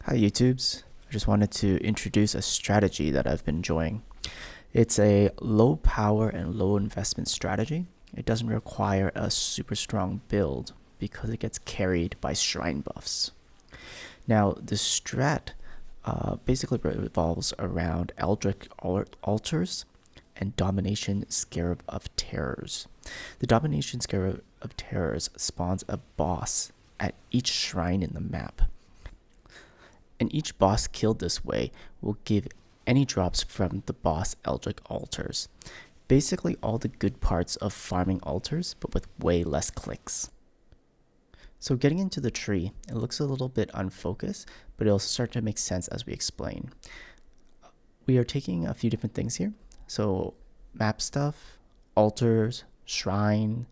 Hi YouTubes, I just wanted to introduce a strategy that I've been enjoying. It's a low power and low investment strategy. It doesn't require a super strong build because it gets carried by shrine buffs. Now the strat basically revolves around Eldritch Altars and Domination Scarab of Terrors. The Domination Scarab of Terrors spawns a boss at each shrine in the map. And each boss killed this way will give any drops from the boss Eldritch Altars. Basically all the good parts of farming altars, but with way less clicks. So getting into the tree, it looks a little bit unfocused, but it'll start to make sense as we explain. We are taking a few different things here. So map stuff, altars, shrine,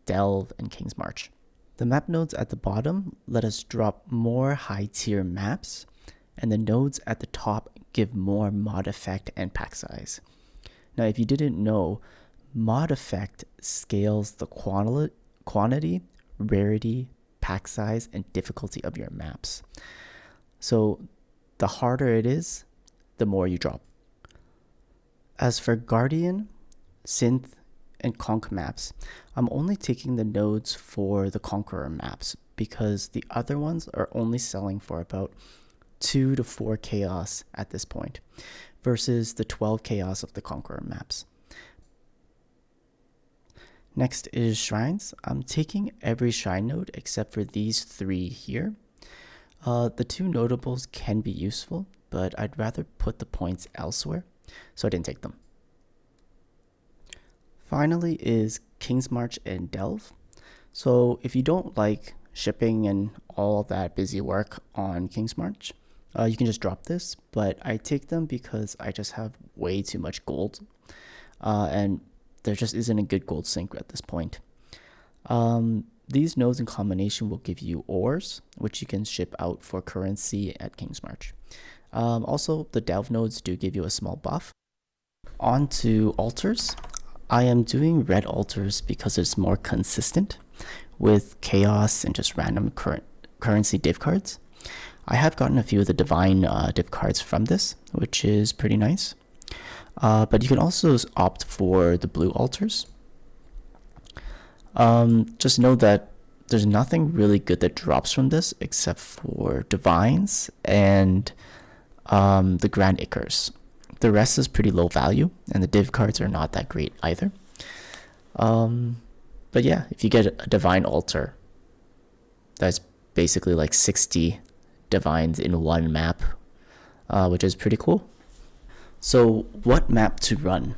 delve, and King's March. The map nodes at the bottom let us drop more high tier maps, and the nodes at the top give more mod effect and pack size. Now if you didn't know, mod effect scales the quantity, rarity, pack size, and difficulty of your maps. So the harder it is, the more you drop. As for Guardian, Synth, and Conk maps, I'm only taking the nodes for the Conqueror maps because the other ones are only selling for about 2 to 4 chaos at this point versus the 12 chaos of the Conqueror maps. Next is shrines. I'm taking every shrine node except for these 3 here. The 2 notables can be useful, but I'd rather put the points elsewhere, so I didn't take them. Finally is King's March and Delve. So if you don't like shipping and all that busy work on King's March, you can just drop this, but I take them because I just have way too much gold, and there just isn't a good gold sync at this point. These nodes in combination will give you ores, which you can ship out for currency at King's March. Also, the Delve nodes do give you a small buff. On to altars. I am doing red altars because it's more consistent with chaos and just random currency div cards. I have gotten a few of the divine div cards from this, which is pretty nice. But you can also opt for the blue altars. Just know that there's nothing really good that drops from this except for divines and the Grand Ichors. The rest is pretty low value, and the div cards are not that great either. But yeah, if you get a divine altar, that's basically like 60 divines in one map, which is pretty cool. So what map to run?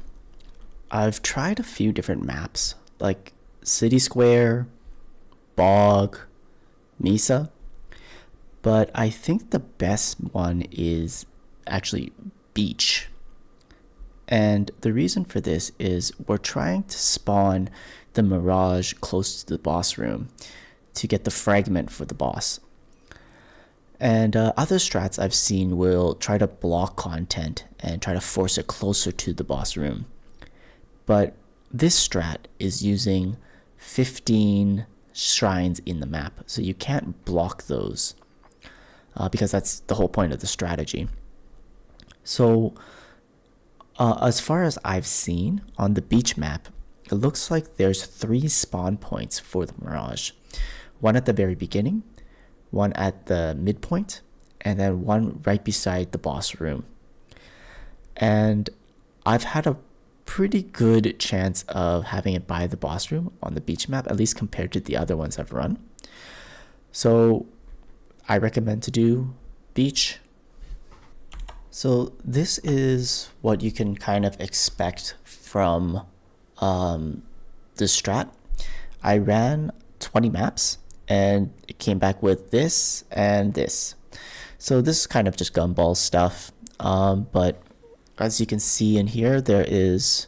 I've tried a few different maps, like City Square, Bog, Mesa, but I think the best one is actually Beach. And the reason for this is we're trying to spawn the Mirage close to the boss room to get the fragment for the boss. And other strats I've seen will try to block content and try to force it closer to the boss room. But this strat is using 15 shrines in the map, so you can't block those because that's the whole point of the strategy. So as far as I've seen on the beach map, it looks like there's 3 spawn points for the Mirage. One at the very beginning, one at the midpoint, and then one right beside the boss room. And I've had a pretty good chance of having it by the boss room on the beach map, at least compared to the other ones I've run. So I recommend to do beach. So this is what you can kind of expect from this strat. I ran 20 maps and it came back with this and this. So this is kind of just gumball stuff, but as you can see in here, there is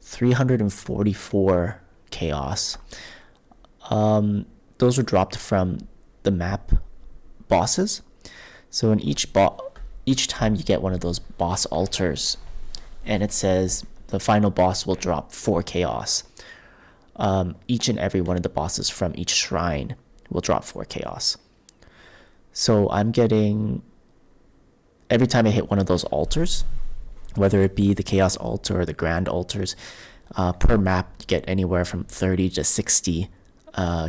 344 chaos. Those were dropped from the map bosses. So in each time you get one of those boss altars, and it says the final boss will drop 4 chaos. Each and every one of the bosses from each shrine will drop 4 chaos. So I'm getting every time I hit one of those altars, whether it be the Chaos altar or the Grand altars, per map you get anywhere from 30 to 60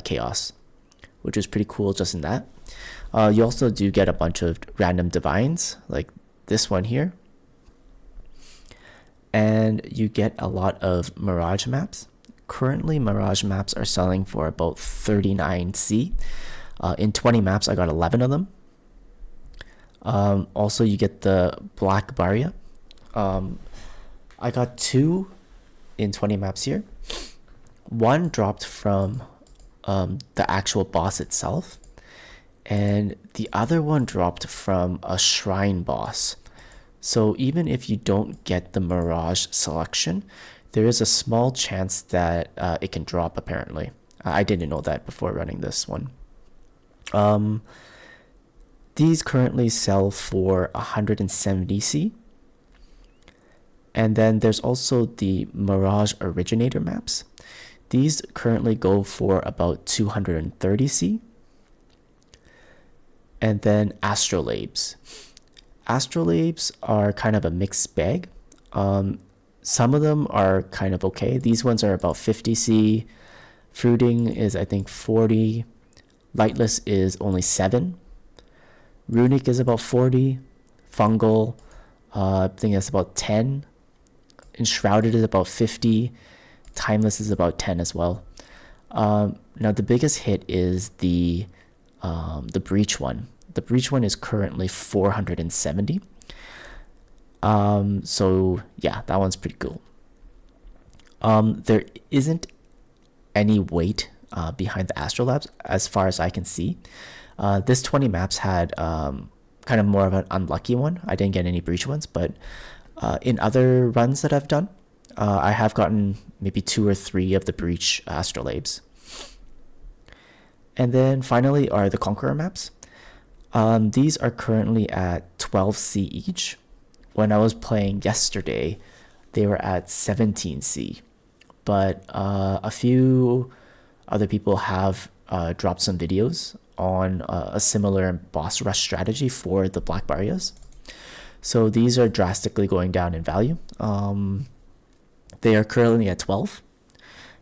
Chaos, which is pretty cool just in that. You also do get a bunch of random divines, like this one here. And you get a lot of Mirage maps. Currently, Mirage maps are selling for about 39C. In 20 maps, I got 11 of them. Also, you get the Black Barrier. I got 2 in 20 maps here. One dropped from the actual boss itself, and the other one dropped from a shrine boss. So even if you don't get the Mirage selection, there is a small chance that it can drop, apparently. I didn't know that before running this one. These currently sell for 170C. And then there's also the Mirage Originator maps. These currently go for about 230C. And then Astrolabes. Astrolabes are kind of a mixed bag. Some of them are kind of okay. These ones are about 50C. Fruiting is, I think, 40. Lightless is only 7. Runic is about 40. Fungal, I think that's about 10. Enshrouded is about 50. Timeless is about 10 as well. Now the biggest hit is the Breach one. The Breach one is currently 470. So yeah, that one's pretty cool. There isn't any weight behind the Astrolabes as far as I can see. This 20 maps had kind of more of an unlucky one. I didn't get any Breach ones, but in other runs that I've done, I have gotten maybe 2 or 3 of the Breach Astrolabes. And then finally are the Conqueror maps. These are currently at 12C each. When I was playing yesterday, they were at 17C. But a few other people have dropped some videos on a similar boss rush strategy for the Black Barriers. So these are drastically going down in value. They are currently at 12.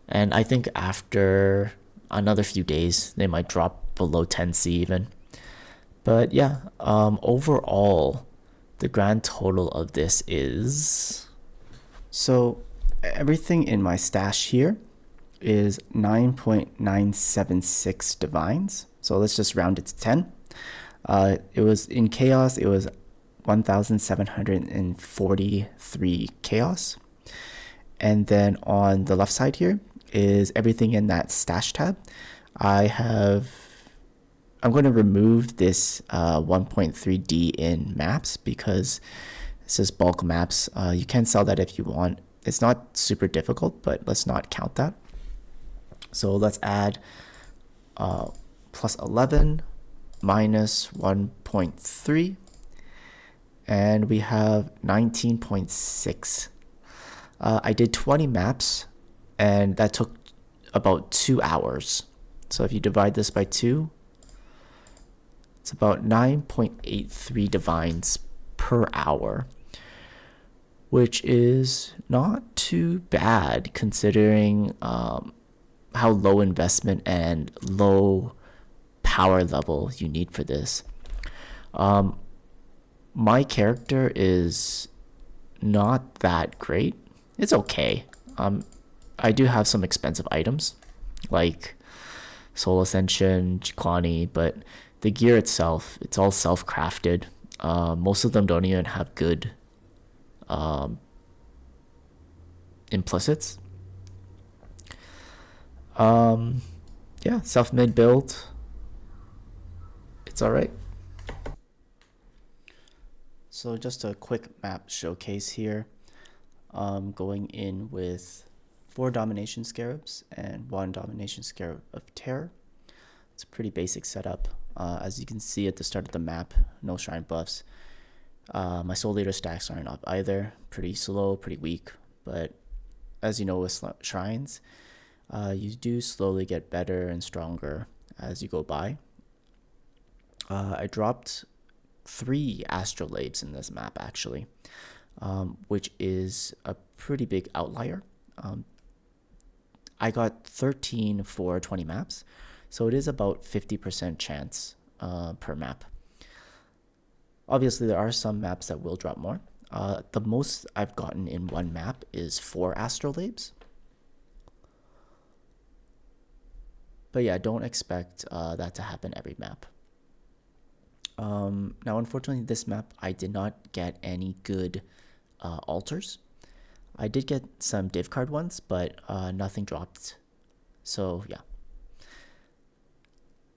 And I think after another few days, they might drop below 10C even. But yeah, overall, the grand total of this is... So everything in my stash here is 9.976 divines. So let's just round it to 10. It was in Chaos, it was 1,743 Chaos. And then on the left side here is everything in that stash tab. I'm going to remove this 1.3D in maps because this is bulk maps. You can sell that if you want. It's not super difficult, but let's not count that. So let's add plus 11 minus 1.3, and we have 19.6. I did 20 maps, and that took about 2 hours. So if you divide this by 2, it's about 9.83 divines per hour, which is not too bad considering how low investment and low power level you need for this. My character is not that great. It's okay. I do have some expensive items like Soul Ascension, Jikwani, but the gear itself, it's all self-crafted. Most of them don't even have good implicits. Yeah, self-made build. It's alright. So just a quick map showcase here. Going in with 4 Domination Scarabs and 1 Domination Scarab of Terror. It's a pretty basic setup. As you can see at the start of the map, no shrine buffs. My soul leader stacks aren't up either. Pretty slow, pretty weak. But as you know with shrines, you do slowly get better and stronger as you go by. I dropped 3 astrolabes in this map actually, which is a pretty big outlier. I got 13 for 20 maps, so it is about 50% chance per map. Obviously, there are some maps that will drop more. The most I've gotten in one map is 4 astrolabes. But yeah, don't expect that to happen every map. Now, unfortunately, this map, I did not get any good altars. I did get some div card ones, but nothing dropped. So yeah.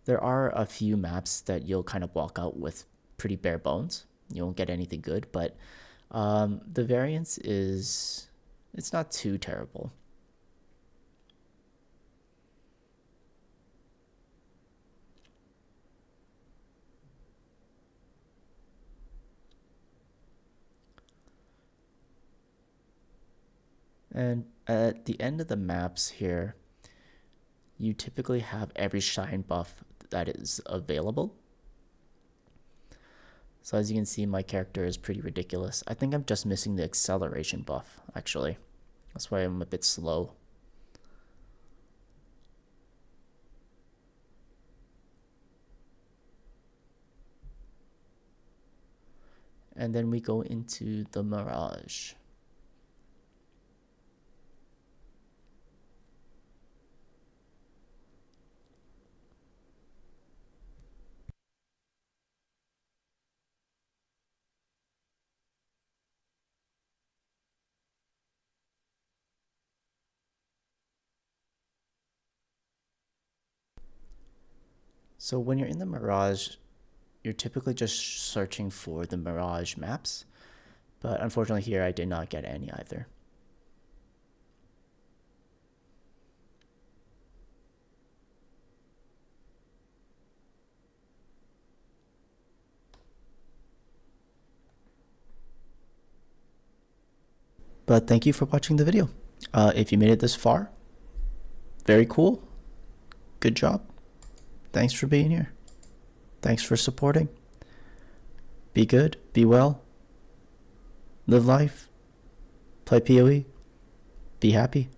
There are a few maps that you'll kind of walk out with pretty bare bones. You won't get anything good, but the variance it's not too terrible. And at the end of the maps here, you typically have every shine buff that is available. So as you can see, my character is pretty ridiculous. I think I'm just missing the acceleration buff, actually. That's why I'm a bit slow. And then we go into the Mirage. So when you're in the Mirage, you're typically just searching for the Mirage maps. But unfortunately here, I did not get any either. But thank you for watching the video. If you made it this far, very cool. Good job. Thanks for being here. Thanks for supporting. Be good, be well, live life, play PoE, be happy.